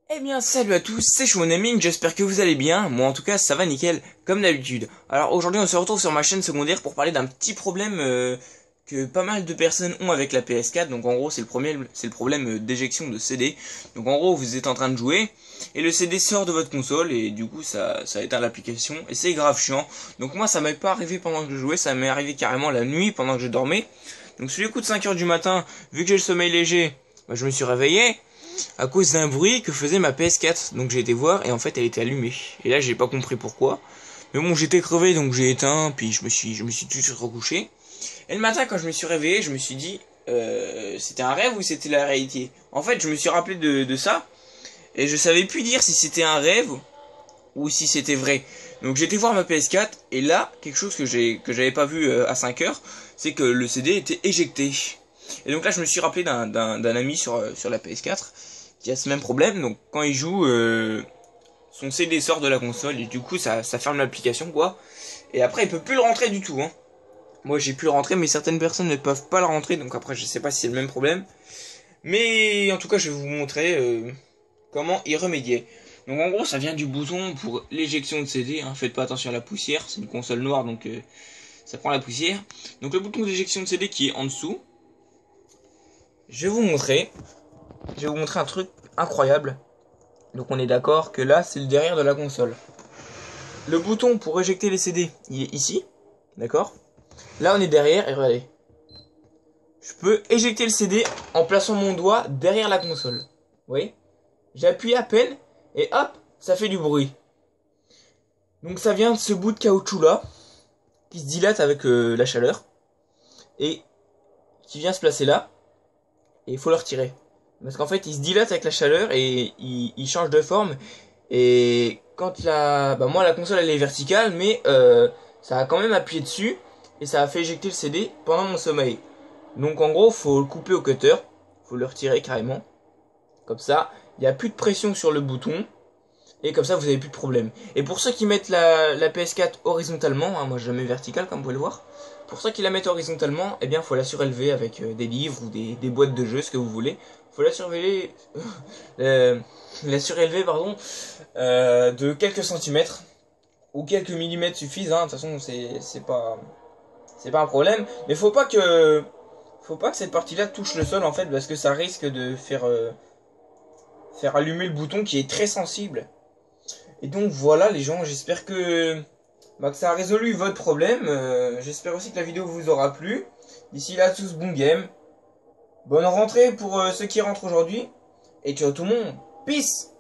Eh bien salut à tous, c'est Shonaming, j'espère que vous allez bien, moi en tout cas ça va nickel, comme d'habitude. Alors aujourd'hui on se retrouve sur ma chaîne secondaire pour parler d'un petit problème que pas mal de personnes ont avec la PS4, donc en gros c'est le problème d'éjection de CD. Donc en gros vous êtes en train de jouer, et le CD sort de votre console, et du coup ça éteint l'application, et c'est grave chiant. Donc moi ça m'est pas arrivé pendant que je jouais, ça m'est arrivé carrément la nuit pendant que je dormais. Donc sur les coups de 5 heures du matin, vu que j'ai le sommeil léger, bah, je me suis réveillé à cause d'un bruit que faisait ma PS4. Donc j'ai été voir et en fait elle était allumée. Et là j'ai pas compris pourquoi. Mais bon, j'étais crevé donc j'ai éteint, puis je me suis tout de suite recouché. Et le matin quand je me suis réveillé, je me suis dit c'était un rêve ou c'était la réalité. En fait je me suis rappelé de ça et je savais plus dire si c'était un rêve ou si c'était vrai. Donc j'ai été voir ma PS4 et là quelque chose que j'avais pas vu à 5 heures, c'est que le CD était éjecté. Et donc là je me suis rappelé d'un ami sur la PS4 qui a ce même problème. Donc quand il joue, son CD sort de la console et du coup ça ferme l'application quoi. Et après il peut plus le rentrer du tout hein. Moi j'ai pu le rentrer mais certaines personnes ne peuvent pas le rentrer, donc après je sais pas si c'est le même problème. Mais en tout cas je vais vous montrer comment y remédier. Donc en gros ça vient du bouton pour l'éjection de CD hein. Faites pas attention à la poussière, c'est une console noire donc ça prend la poussière. Donc le bouton d'éjection de CD qui est en dessous. Je vais vous montrer. Je vais vous montrer un truc incroyable. Donc on est d'accord que là c'est le derrière de la console. Le bouton pour éjecter les CD, il est ici. D'accord? Là on est derrière et regardez. Je peux éjecter le CD en plaçant mon doigt derrière la console. Vous voyez? J'appuie à peine et hop, ça fait du bruit. Donc ça vient de ce bout de caoutchouc là, qui se dilate avec la chaleur. Et qui vient se placer là. Et il faut le retirer. Parce qu'en fait il se dilate avec la chaleur et il change de forme. Et quand moi la console elle est verticale, mais ça a quand même appuyé dessus et ça a fait éjecter le CD pendant mon sommeil. Donc en gros faut le couper au cutter, faut le retirer carrément. Comme ça, il n'y a plus de pression sur le bouton et comme ça vous avez plus de problème. Et pour ceux qui mettent la PS4 horizontalement, hein, moi je la mets verticale comme vous pouvez le voir. Pour ceux qui la mettent horizontalement, eh bien faut la surélever avec des livres ou des boîtes de jeux, ce que vous voulez. Faut la surélever, de quelques centimètres ou quelques millimètres suffisent. Hein. De toute façon c'est pas un problème. Mais faut pas que cette partie-là touche le sol en fait, parce que ça risque de faire allumer le bouton qui est très sensible. Et donc voilà les gens, j'espère que ça a résolu votre problème. J'espère aussi que la vidéo vous aura plu. D'ici là, tous bon game. Bonne rentrée pour ceux qui rentrent aujourd'hui. Et ciao tout le monde. Peace.